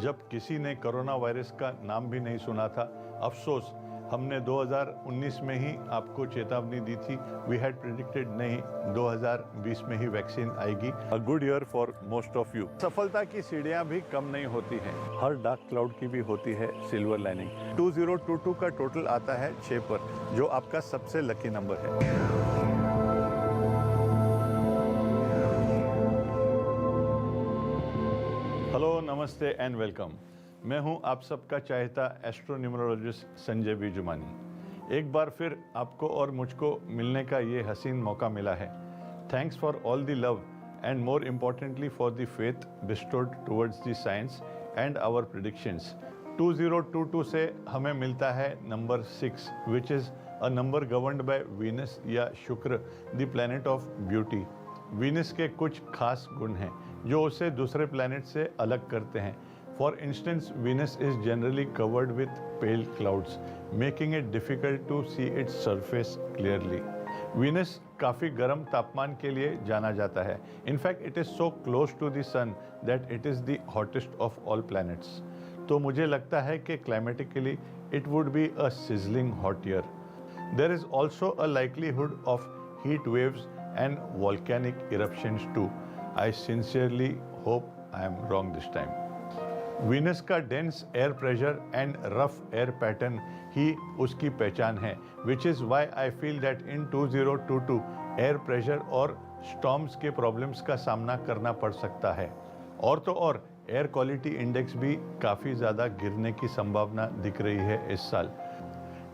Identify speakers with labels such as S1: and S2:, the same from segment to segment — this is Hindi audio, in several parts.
S1: जब किसी ने कोरोना वायरस का नाम भी नहीं सुना था। अफसोस, हमने 2019 में ही आपको चेतावनी दी थी। वी हैड प्रेडिक्टेड नहीं, 2020 में ही वैक्सीन आएगी। A good year for most of you. सफलता की सीढ़ियां भी कम नहीं होती हैं, हर डार्क क्लाउड की भी होती है सिल्वर लाइनिंग। 2022 का टोटल आता है 6 पर, जो आपका सबसे लकी नंबर है। हेलो, नमस्ते एंड वेलकम। मैं हूं आप सबका चाहता एस्ट्रोन्यूमरोलॉजिस्ट संजय बी जुमानी। एक बार फिर आपको और मुझको मिलने का ये हसीन मौका मिला है। Thanks for all the love and more importantly for the faith bestowed towards the science and our predictions. 2022 से हमें मिलता है number 6, which is a number governed by Venus या Shukra, the planet of beauty. Venus के कुछ खास गुण हैं जो उसे दूसरे प्लैनेट से अलग करते हैं। For instance, Venus is generally covered with pale clouds, making it difficult to see its surface clearly. Venus काफ़ी गर्म तापमान के लिए जाना जाता है। In fact it is so close to the sun that it is the hottest of all planets. तो मुझे लगता है कि climatically it would be a sizzling hot year. There is also a likelihood of heat waves and volcanic eruptions too. I sincerely hope I am wrong this time. Venus का dense air pressure and rough air pattern ही उसकी पहचान है, which is why I feel that in 2022 air pressure और स्टॉर्म्स के प्रॉब्लम्स का सामना करना पड़ सकता है। और तो और एयर क्वालिटी इंडेक्स भी काफ़ी ज़्यादा गिरने की संभावना दिख रही है इस साल।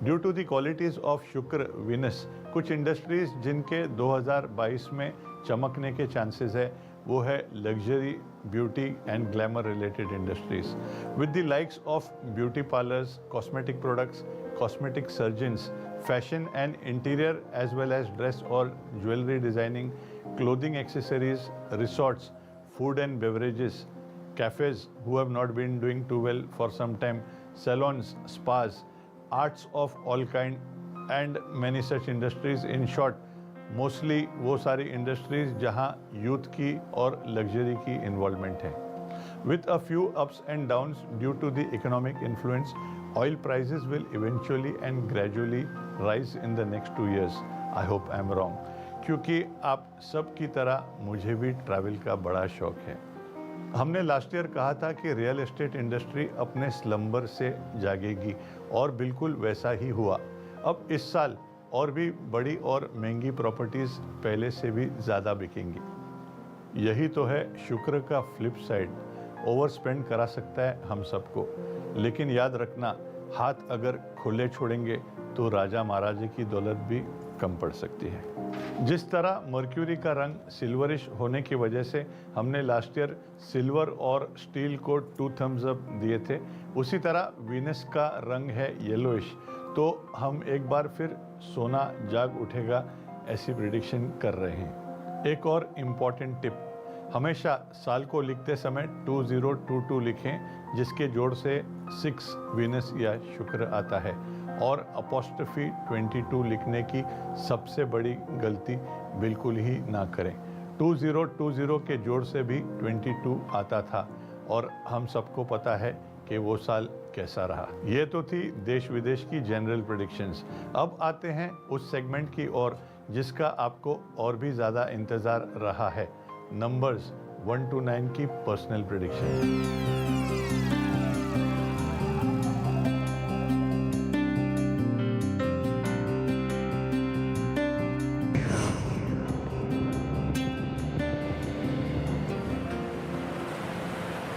S1: Due to the qualities of Shukra Venus, कुछ इंडस्ट्रीज जिनके 2022 में चमकने के चांसेस है वो है luxury, beauty and glamour related industries, with the likes of beauty parlours, cosmetic products, cosmetic surgeons, fashion and interior as well as dress और jewellery designing, clothing accessories, resorts, food and beverages, cafes who have not been doing too well for some time, salons, spas, arts of all kind and many such industries. In short, mostly वो सारी इंडस्ट्रीज जहां यूथ की और लग्जरी की इन्वॉल्वमेंट है। With a few ups and downs due to the economic influence, oil prices will eventually and gradually rise in the next 2 years. I hope I am wrong, क्योंकि आप सब की तरह मुझे भी ट्रैवल का बड़ा शौक है। हमने लास्ट ईयर कहा था कि रियल एस्टेट इंडस्ट्री अपने स्लम्बर से जागेगी और बिल्कुल वैसा ही हुआ। अब इस साल और भी बड़ी और महंगी प्रॉपर्टीज़ पहले से भी ज़्यादा बिकेंगी। यही तो है शुक्र का फ्लिप साइड। ओवर स्पेंड करा सकता है हम सबको, लेकिन याद रखना, हाथ अगर खुले छोड़ेंगे तो राजा महाराजे की दौलत भी कम पड़ सकती है। जिस तरह मर्क्यूरी का रंग सिल्वरिश होने की वजह से हमने लास्ट ईयर सिल्वर और स्टील को 2 thumbs up दिए थे, उसी तरह वीनस का रंग है येलोइश। तो हम एक बार फिर सोना जाग उठेगा ऐसी प्रिडिक्शन कर रहे हैं। एक और इम्पॉर्टेंट टिप, हमेशा साल को लिखते समय 2022 लिखें, जिसके जोड़ से 6 वीनस या शुक्र आता है। और अपॉस्ट्रोफी 22 लिखने की सबसे बड़ी गलती बिल्कुल ही ना करें। 2020 के जोड़ से भी 22 आता था और हम सबको पता है कि वो साल कैसा रहा। ये तो थी देश विदेश की जनरल प्रेडिक्शंस। अब आते हैं उस सेगमेंट की ओर जिसका आपको और भी ज़्यादा इंतज़ार रहा है, नंबर्स 1 to 9 की personal prediction.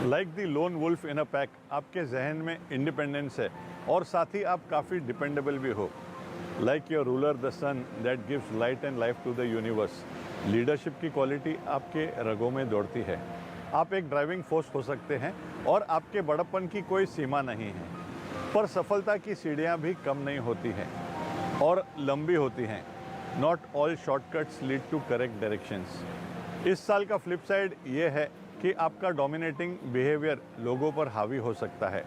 S1: Like the lone wolf in a pack, आपके जहन में इंडिपेंडेंस है और साथ ही आप काफ़ी डिपेंडेबल भी हो। Like your ruler the sun that gives light and life to the universe, leadership की क्वालिटी आपके रगों में दौड़ती है। आप एक ड्राइविंग फोर्स हो सकते हैं और आपके बड़प्पन की कोई सीमा नहीं है। पर सफलता की सीढ़ियाँ भी कम नहीं होती हैं और लंबी होती हैं। Not all shortcuts lead to correct directions. इस साल का फ्लिप साइड ये है कि आपका डोमिनेटिंग बिहेवियर लोगों पर हावी हो सकता है।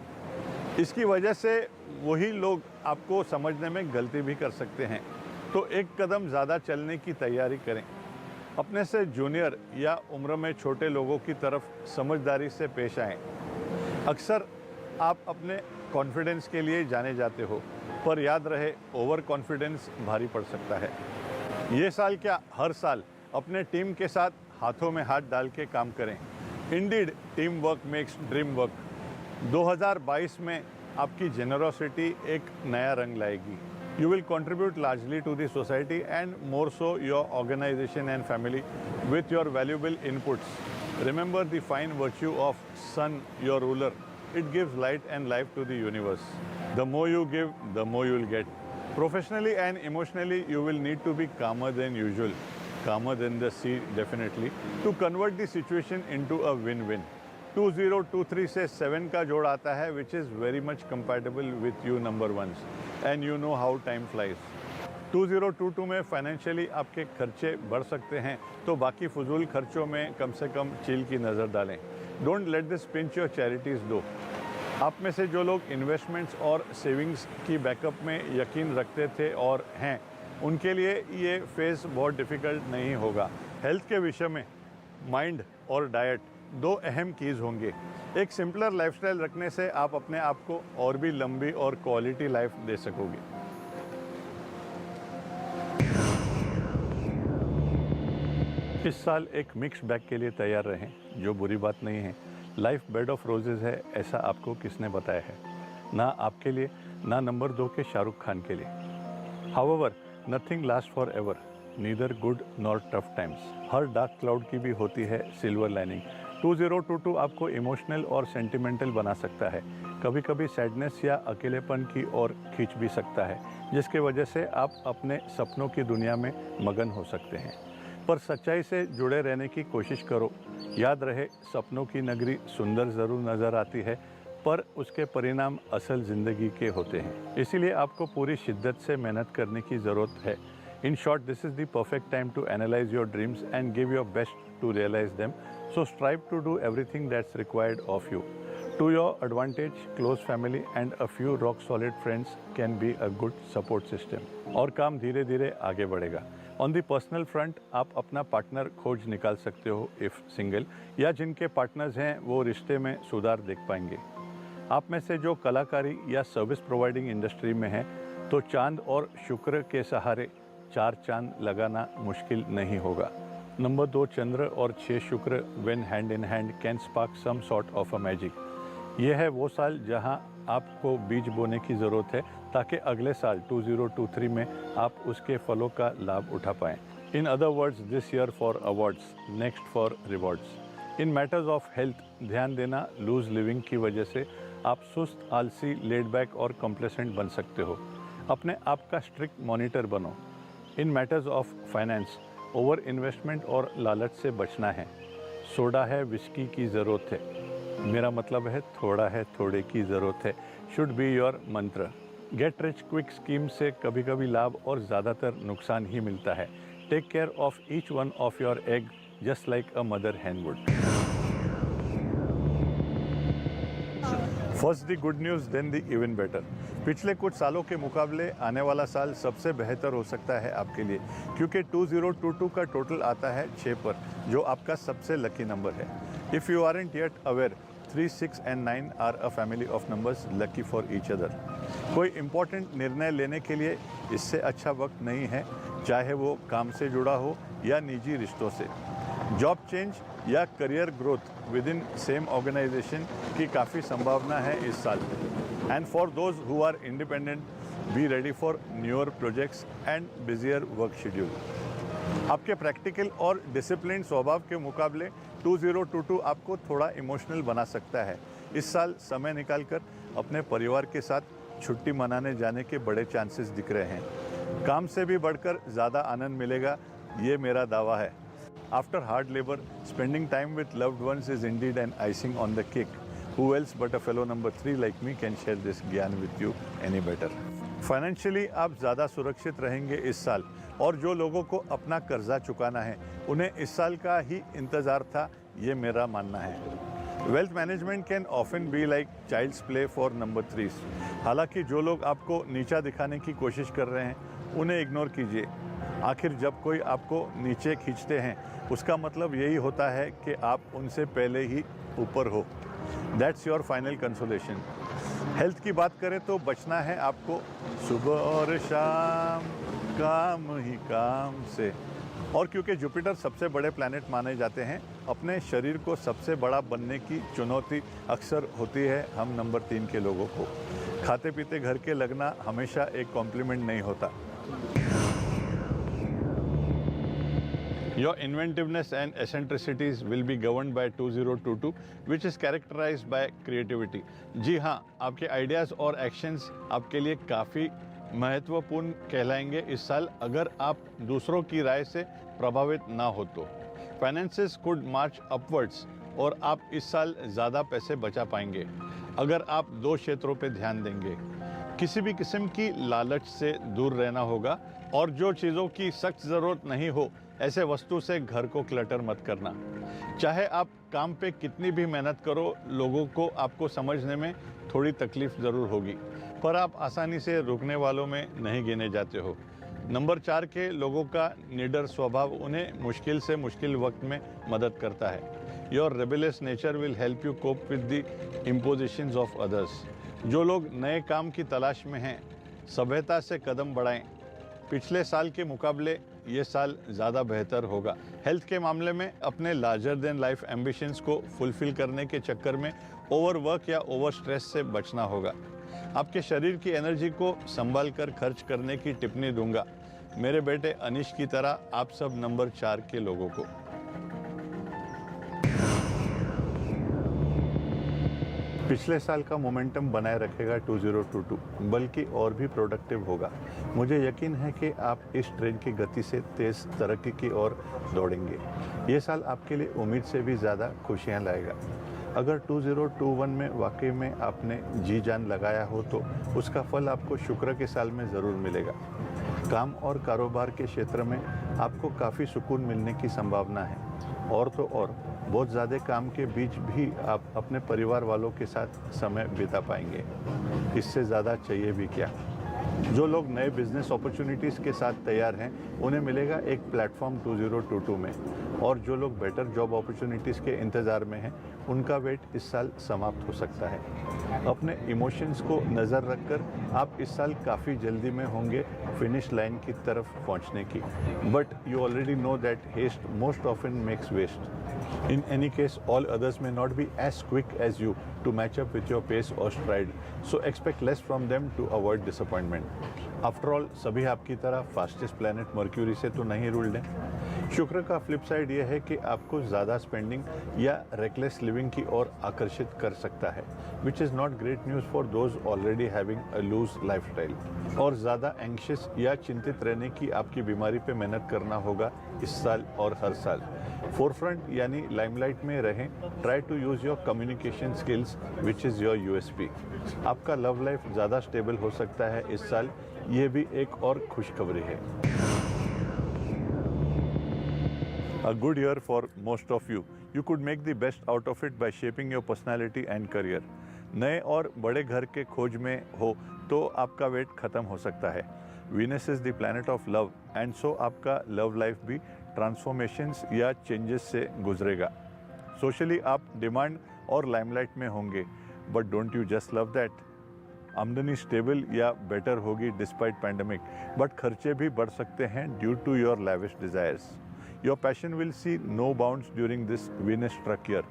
S1: इसकी वजह से वही लोग आपको समझने में गलती भी कर सकते हैं। तो एक कदम ज़्यादा चलने की तैयारी करें। अपने से जूनियर या उम्र में छोटे लोगों की तरफ समझदारी से पेश आएं। अक्सर आप अपने कॉन्फिडेंस के लिए जाने जाते हो, पर याद रहे ओवर कॉन्फिडेंस भारी पड़ सकता है। ये साल क्या, हर साल अपने टीम के साथ हाथों में हाथ डाल के काम करें। Indeed team work makes dream work. 2022 में आपकी जेनरोसिटी एक नया रंग लाएगी। You will contribute largely to the society and more so your organization and family with your valuable inputs. Remember the fine virtue of sun, your ruler. It gives light and life to the universe. The more you give, the more you will get. Professionally and emotionally, you will need to be calmer than usual, calmer than the sea definitely, to convert the situation into a win-win. 2023 से 7 का जोड़ आता है, which is very much compatible with you number ones, and you know how time flies. 2022 में फाइनेंशियली आपके खर्चे बढ़ सकते हैं, तो बाकी फजूल खर्चों में कम से कम चील की नज़र डालें। Don't let this pinch your charities दो। आप में से जो लोग इन्वेस्टमेंट्स और सेविंग्स की बैकअप में यकीन रखते थे और हैं, उनके लिए ये फेज़ बहुत डिफ़िकल्ट नहीं होगा। हेल्थ के विषय में माइंड और डाइट दो अहम कीज़ होंगे। एक सिंपलर लाइफस्टाइल रखने से आप अपने आप को और भी लंबी और क्वालिटी लाइफ दे सकोगे। इस साल एक मिक्स बैग के लिए तैयार रहें, जो बुरी बात नहीं है। लाइफ बेड ऑफ रोजेज है, ऐसा आपको किसने बताया है? ना आपके लिए, ना नंबर 2 के शाहरुख खान के लिए। However, nothing last for ever, neither good nor tough times. Her dark cloud की भी होती है सिल्वर लाइनिंग। 2022 आपको इमोशनल और सेंटिमेंटल बना सकता है, कभी कभी सैडनेस या अकेलेपन की ओर खींच भी सकता है, जिसके वजह से आप अपने सपनों की दुनिया में मगन हो सकते हैं। पर सच्चाई से जुड़े रहने की कोशिश करो। याद रहे, सपनों की नगरी सुंदर ज़रूर नज़र आती है, पर उसके परिणाम असल ज़िंदगी के होते हैं। इसीलिए आपको पूरी शिद्दत से मेहनत करने की ज़रूरत है। In short, this is the perfect time to analyze your dreams and give your best to realize them. So strive to do everything that's required of you. To your advantage, close family and a few rock-solid friends can be a good support system. और काम धीरे धीरे आगे बढ़ेगा। On the personal front, आप अपना पार्टनर खोज निकाल सकते हो if single, या जिनके पार्टनर्स हैं वो रिश्ते में सुधार देख पाएंगे। आप में से जो कलाकारी या सर्विस प्रोवाइडिंग इंडस्ट्री में हैं, तो चांद और शुक्र के सहारे 4 चांद लगाना मुश्किल नहीं होगा। नंबर 2 चंद्र और 6 Shukra when hand in hand can spark some sort of a magic. यह है वो साल जहां आपको बीज बोने की ज़रूरत है, ताकि अगले साल 2023 में आप उसके फलों का लाभ उठा पाएँ। In other words, this year for awards, next for rewards. In matters of health ध्यान देना। लूज लिविंग की वजह से आप सुस्त, आलसी, लेड बैक और कॉम्प्लेसेंट बन सकते हो। अपने आप का स्ट्रिक्ट मॉनिटर बनो। In matters of finance, over investment और लालच से बचना है। सोडा है, विस्की की ज़रूरत है। मेरा मतलब है थोड़ा है, थोड़े की ज़रूरत है। शुड बी योर मंत्र। गेट रिच क्विक स्कीम से कभी कभी लाभ और ज़्यादातर नुकसान ही मिलता है। Take care of each one of your egg just like a mother hen would. First the good news, then the even better. पिछले कुछ सालों के मुकाबले आने वाला साल सबसे बेहतर हो सकता है आपके लिए, क्योंकि 2022 का टोटल आता है 6 पर, जो आपका सबसे लकी नंबर है। If you aren't yet aware, 3, 6 and 9 are a family of numbers lucky for each other. कोई इम्पोर्टेंट निर्णय लेने के लिए इससे अच्छा वक्त नहीं है, चाहे वो काम से जुड़ा हो या निजी रिश्तों से। जॉब चेंज या career growth within same organization की काफ़ी संभावना है इस साल। And for those who are independent, be ready for newer projects and busier work schedule. आपके प्रैक्टिकल और डिसिप्लिन स्वभाव के मुकाबले 2022 आपको थोड़ा इमोशनल बना सकता है। इस साल समय निकालकर अपने परिवार के साथ छुट्टी मनाने जाने के बड़े चांसेस दिख रहे हैं। काम से भी बढ़कर ज़्यादा आनंद मिलेगा, ये मेरा दावा है। After hard labor, spending time with loved ones is indeed an icing on the cake. Who else but a fellow number 3 like me can share this ज्ञान with you any better? Financially आप ज़्यादा सुरक्षित रहेंगे इस साल, और जो लोगों को अपना कर्जा चुकाना है उन्हें इस साल का ही इंतज़ार था, ये मेरा मानना है। Wealth management can often be like child's play for number 3। हालांकि जो लोग आपको नीचा दिखाने की कोशिश कर रहे हैं, उन्हें इग्नोर कीजिए। आखिर जब कोई आपको नीचे खींचते हैं, उसका मतलब यही होता है कि आप उनसे पहले ही ऊपर हो। That's your final consolation. Health की बात करें तो बचना है आपको सुबह और शाम काम ही काम से। और क्योंकि जुपिटर सबसे बड़े प्लैनेट माने जाते हैं, अपने शरीर को सबसे बड़ा बनने की चुनौती अक्सर होती है हम नंबर 3 के लोगों को। खाते पीते घर के लगना हमेशा एक कॉम्प्लीमेंट नहीं होता। Your inventiveness and eccentricities will be governed by 2022, which is characterized by creativity. जी हाँ, आपके आइडियाज़ और एक्शंस आपके लिए काफ़ी महत्वपूर्ण कहलाएंगे इस साल, अगर आप दूसरों की राय से प्रभावित ना हो तो। फाइनेंसेस कुड मार्च अपवर्ड्स और आप इस साल ज़्यादा पैसे बचा पाएंगे अगर आप 2 क्षेत्रों पर ध्यान देंगे। किसी भी किस्म की लालच से दूर रहना होगा और जो चीज़ों की सख्त ज़रूरत नहीं हो ऐसे वस्तु से घर को क्लटर मत करना। चाहे आप काम पे कितनी भी मेहनत करो, लोगों को आपको समझने में थोड़ी तकलीफ ज़रूर होगी, पर आप आसानी से रुकने वालों में नहीं गिने जाते हो। नंबर 4 के लोगों का निडर स्वभाव उन्हें मुश्किल से मुश्किल वक्त में मदद करता है। Your rebellious nature will help you cope with the impositions of others. जो लोग नए काम की तलाश में हैं, सभ्यता से कदम बढ़ाएं। पिछले साल के मुकाबले ये साल ज़्यादा बेहतर होगा। हेल्थ के मामले में अपने लार्जर देन लाइफ एम्बिशंस को फुलफिल करने के चक्कर में ओवर वर्क या ओवर स्ट्रेस से बचना होगा। आपके शरीर की एनर्जी को संभाल कर खर्च करने की टिप्पणी दूंगा, मेरे बेटे अनिश की तरह आप सब नंबर 4 के लोगों को। पिछले साल का मोमेंटम बनाए रखेगा 2022, बल्कि और भी प्रोडक्टिव होगा। मुझे यकीन है कि आप इस ट्रेन की गति से तेज़ तरक्की की ओर दौड़ेंगे। ये साल आपके लिए उम्मीद से भी ज़्यादा खुशियाँ लाएगा। अगर 2021 में वाकई में आपने जी जान लगाया हो तो उसका फल आपको शुक्र के साल में ज़रूर मिलेगा। काम और कारोबार के क्षेत्र में आपको काफ़ी सुकून मिलने की संभावना है। और तो और बहुत ज़्यादा काम के बीच भी आप अपने परिवार वालों के साथ समय बिता पाएंगे। इससे ज़्यादा चाहिए भी क्या। जो लोग नए बिजनेस अपॉर्चुनिटीज़ के साथ तैयार हैं, उन्हें मिलेगा एक प्लेटफॉर्म 2022 में। और जो लोग बेटर जॉब अपॉर्चुनिटीज़ के इंतज़ार में हैं, उनका वेट इस साल समाप्त हो सकता है। अपने इमोशंस को नज़र रखकर आप इस साल काफ़ी जल्दी में होंगे फिनिश लाइन की तरफ पहुंचने की। But you already know that haste most often makes waste. In any case, all others may not be as quick as you to match up with your pace or stride, so expect less from them to avoid disappointment. After all, सभी आपकी तरह फास्टेस्ट प्लैनेट मर्क्यूरी से तो नहीं रूल्ड हैं। शुक्र का फ्लिप साइड ये है कि आपको ज़्यादा स्पेंडिंग या रेकलेस लिविंग की ओर आकर्षित कर सकता है, which is not great news for those already having a loose lifestyle. और ज़्यादा एंग्शियस या चिंतित रहने की आपकी बीमारी पे मेहनत करना होगा इस साल और हर साल। फोरफ्रंट यानी लाइमलाइट में रहें। Try to use your communication skills which is your USP. आपका लव लाइफ ज़्यादा स्टेबल हो सकता है इस साल, ये भी एक और खुशखबरी है। A good year for most of you. You could make the best out of it by shaping your personality and career. नए और बड़े घर के खोज में हो तो आपका वेट ख़त्म हो सकता है। Venus is the planet of love and so आपका लव लाइफ भी ट्रांसफॉर्मेशंस या चेंजेस से गुजरेगा। सोशली आप डिमांड और लाइमलाइट में होंगे, but don't you just love that. आमदनी स्टेबल या बेटर होगी डिस्पाइट पैंडमिक, बट खर्चे भी बढ़ सकते हैं due to your lavish desires. Your passion will see no bounds during this Venus truck year.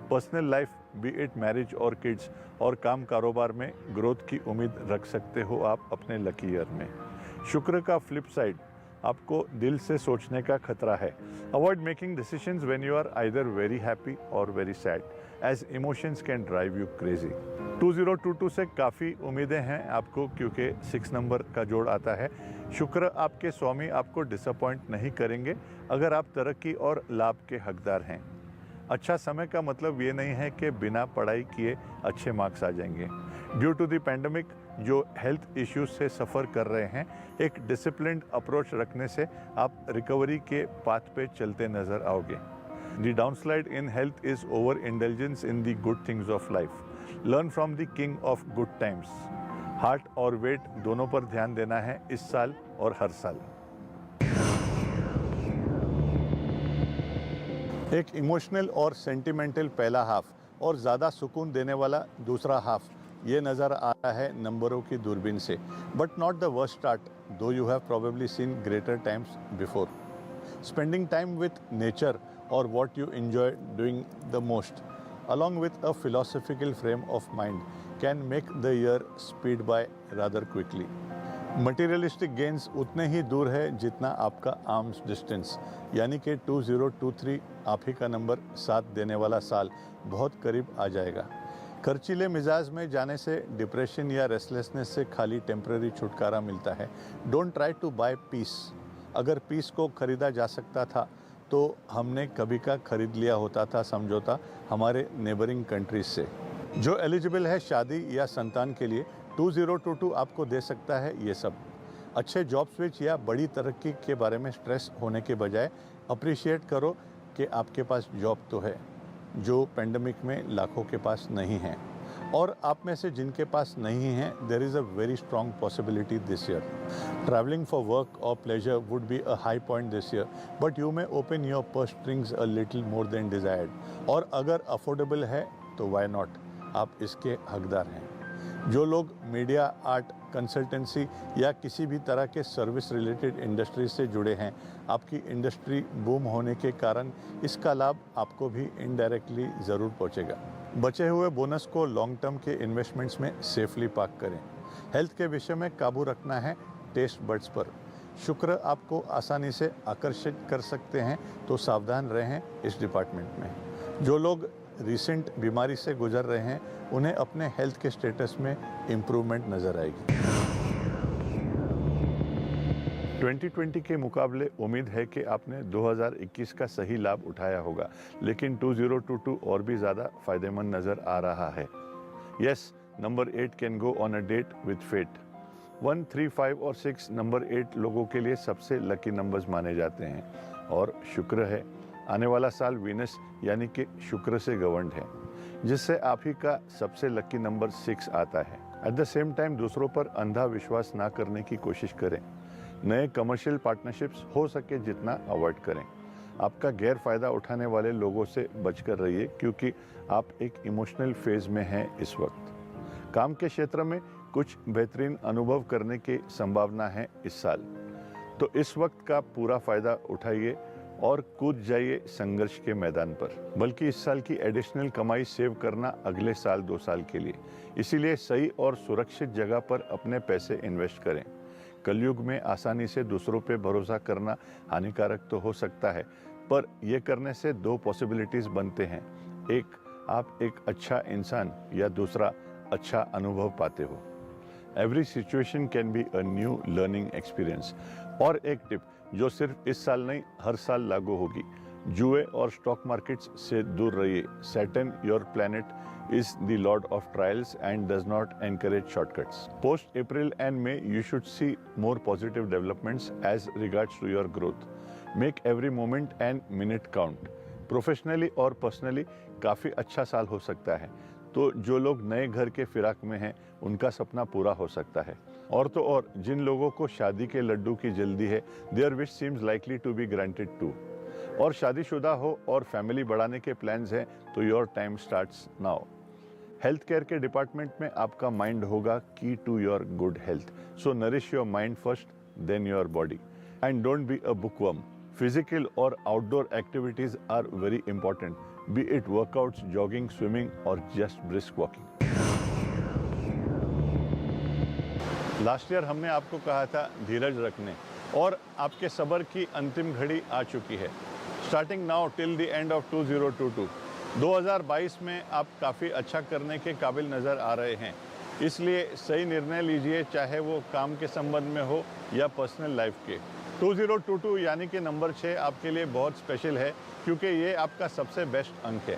S1: Personal life, be it marriage और किड्स, और काम कारोबार में ग्रोथ की उम्मीद रख सकते हो आप अपने लकी ईयर में। शुक्र का फ्लिप साइड, आपको दिल से सोचने का खतरा है। Avoid making decisions when you are either very happy और very sad, as emotions can drive you crazy. 2022 से काफ़ी उम्मीदें हैं आपको, क्योंकि 6 नंबर का जोड़ आता है। शुक्र आपके स्वामी आपको डिसअपॉइंट नहीं करेंगे अगर आप तरक्की और लाभ के हकदार हैं। अच्छा समय का मतलब ये नहीं है कि बिना पढ़ाई किए अच्छे मार्क्स आ जाएंगे। ड्यू टू द पैंडमिक जो हेल्थ इश्यूज से सफ़र कर रहे हैं, एक डिसिप्लिन्ड अप्रोच रखने से आप रिकवरी के पाथ पे चलते नज़र आओगे। The downslide in health is over indulgence in the good things of life. Learn from the king of good times. Heart और वेट दोनों पर ध्यान देना है इस साल और हर साल। एक इमोशनल और सेंटिमेंटल पहला हाफ और ज़्यादा सुकून देने वाला दूसरा हाफ ये नज़र आ रहा है नंबरों की दूरबीन से. But not the worst start, though you have probably seen greater times before. Spending time with nature or what you enjoy doing the most, along with a philosophical frame of mind, can make the year speed by rather quickly. Materialistic gains उतने ही दूर है जितना आपका आर्म्स डिस्टेंस, यानी कि 2023 आप ही का नंबर साथ देने वाला साल बहुत करीब आ जाएगा. खर्चीले मिजाज में जाने से डिप्रेशन या रेस्टलेसनेस से खाली टेम्पररी छुटकारा मिलता है. Don't try to buy peace. अगर पीस को खरीदा जा सकता था तो हमने कभी का खरीद लिया होता था समझौता हमारे नेबरिंग कंट्रीज से. जो एलिजिबल है शादी या संतान के लिए 2022 आपको दे सकता है ये सब. अच्छे जॉब स्विच या बड़ी तरक्की के बारे में स्ट्रेस होने के बजाय अप्रिशिएट करो कि आपके पास जॉब तो है, जो पेंडेमिक में लाखों के पास नहीं है. और आप में से जिनके पास नहीं है, there is a very strong possibility this year. Travelling for work और pleasure would be a high point this year, but you may open your purse strings a little more than desired. और अगर अफोर्डेबल है तो वाई नॉट, आप इसके हकदार हैं. जो लोग मीडिया, आर्ट, कंसल्टेंसी या किसी भी तरह के सर्विस रिलेटेड इंडस्ट्री से जुड़े हैं, आपकी इंडस्ट्री बूम होने के कारण इसका लाभ आपको भी इनडायरेक्टली ज़रूर पहुंचेगा. बचे हुए बोनस को लॉन्ग टर्म के इन्वेस्टमेंट्स में सेफली पार्क करें. हेल्थ के विषय में काबू रखना है टेस्ट बड्स पर. शुक्र आपको आसानी से आकर्षित कर सकते हैं, तो सावधान रहें इस डिपार्टमेंट में. जो लोग रिसेंट बीमारी से गुजर रहे हैं, उन्हें अपने हेल्थ के स्टेटस में इम्प्रूवमेंट नज़र आएगी. 2020 के मुकाबले उम्मीद है कि आपने 2021 का सही लाभ उठाया होगा, लेकिन 2022 और भी ज़्यादा फ़ायदेमंद नज़र आ रहा है. Yes, number 8 can go on a date with fate. 1, 3, 5 और 6 नंबर 8 लोगों के लिए सबसे लकी नंबर्स माने जाते हैं. और शुक्र है, आने वाला साल वीनस यानी कि शुक्र से गवर्नड है, जिससे आप ही का सबसे लकी नंबर 6 आता है. एट द सेम टाइम दूसरों पर अंधा विश्वास ना करने की कोशिश करें. नए कमर्शियल पार्टनरशिप्स हो सके जितना अवॉइड करें. आपका गैर फ़ायदा उठाने वाले लोगों से बचकर रहिए, क्योंकि आप एक इमोशनल फेज़ में हैं इस वक्त. काम के क्षेत्र में कुछ बेहतरीन अनुभव करने की संभावना है इस साल, तो इस वक्त का पूरा फ़ायदा उठाइए और कूद जाइए संघर्ष के मैदान पर. बल्कि इस साल की एडिशनल कमाई सेव करना अगले साल 2 साल के लिए. इसीलिए सही और सुरक्षित जगह पर अपने पैसे इन्वेस्ट करें. कलयुग में आसानी से दूसरों पे भरोसा करना हानिकारक तो हो सकता है, पर यह करने से 2 पॉसिबिलिटीज़ बनते हैं. एक, आप एक अच्छा इंसान, या दूसरा, अच्छा अनुभव पाते हो. Every situation can be a new learning experience. और एक टिप जो सिर्फ इस साल नहीं हर साल लागू होगी: जुए और स्टॉक मार्केट्स से दूर रहिए. Saturn, your planet, is the lord of trials and does not encourage shortcuts. Post April and May, you should see more positive developments as regards to your growth. Make every moment and minute count. Professionally और personally काफ़ी अच्छा साल हो सकता है. तो जो लोग नए घर के फिराक में हैं, उनका सपना पूरा हो सकता है. और तो और जिन लोगों को शादी के लड्डू की जल्दी है, their wish seems likely to be granted too. और शादीशुदा हो और फैमिली बढ़ाने के प्लान्स हैं, तो your time starts now. Health care के डिपार्टमेंट में आपका माइंड होगा key to your good health. So nourish your mind first, then your body. And don't be a bookworm. Physical और outdoor activities are very important, be it workouts, jogging, swimming और just brisk walking. Last year हमने आपको कहा था धीरज रखने, और आपके सब्र की अंतिम घड़ी आ चुकी है. Starting now till the end of 2022, 2022 में आप काफ़ी अच्छा करने के काबिल नज़र आ रहे हैं. इसलिए सही निर्णय लीजिए, चाहे वो काम के संबंध में हो या पर्सनल लाइफ के. 2022 यानी कि नंबर 6 आपके लिए बहुत स्पेशल है, क्योंकि ये आपका सबसे बेस्ट अंक है.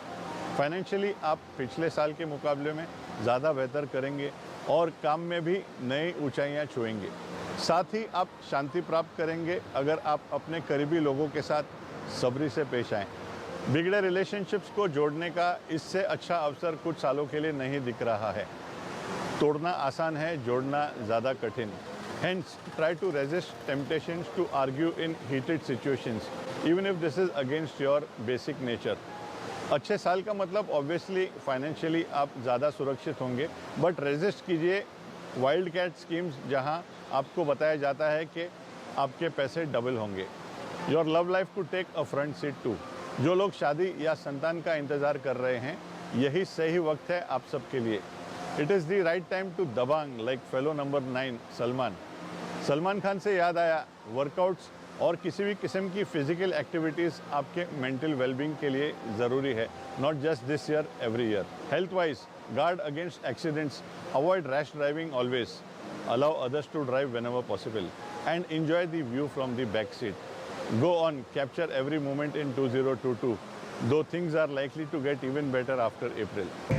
S1: फाइनेंशियली आप पिछले साल के मुकाबले में ज़्यादा बेहतर करेंगे और काम में भी नई ऊंचाइयां छुएंगे. साथ ही आप शांति प्राप्त करेंगे अगर आप अपने करीबी लोगों के साथ सब्री से पेश आएँ. बिगड़े रिलेशनशिप्स को जोड़ने का इससे अच्छा अवसर कुछ सालों के लिए नहीं दिख रहा है. तोड़ना आसान है, जोड़ना ज़्यादा कठिन. Hence, try to resist temptations to argue in heated situations, even if this is against your basic nature. अच्छे साल का मतलब ऑब्वियसली फाइनेंशियली आप ज़्यादा सुरक्षित होंगे, बट रेजिस्ट कीजिए वाइल्ड कैट स्कीम्स जहां आपको बताया जाता है कि आपके पैसे डबल होंगे। Your love life to take a front seat too. जो लोग शादी या संतान का इंतज़ार कर रहे हैं, यही सही वक्त है आप सबके लिए। It is the right time to Dabangg like fellow number 9 Salman. Salman Khan से याद आया, वर्कआउट्स और किसी भी किस्म की फिजिकल एक्टिविटीज़ आपके मेंटल वेलबींग के लिए ज़रूरी है, not just this year, every year. Health wise guard against accidents, avoid rash driving always, allow others to drive whenever possible, and enjoy the view from the back seat. Go on, capture every moment in 2022, though things are likely to get even better after April.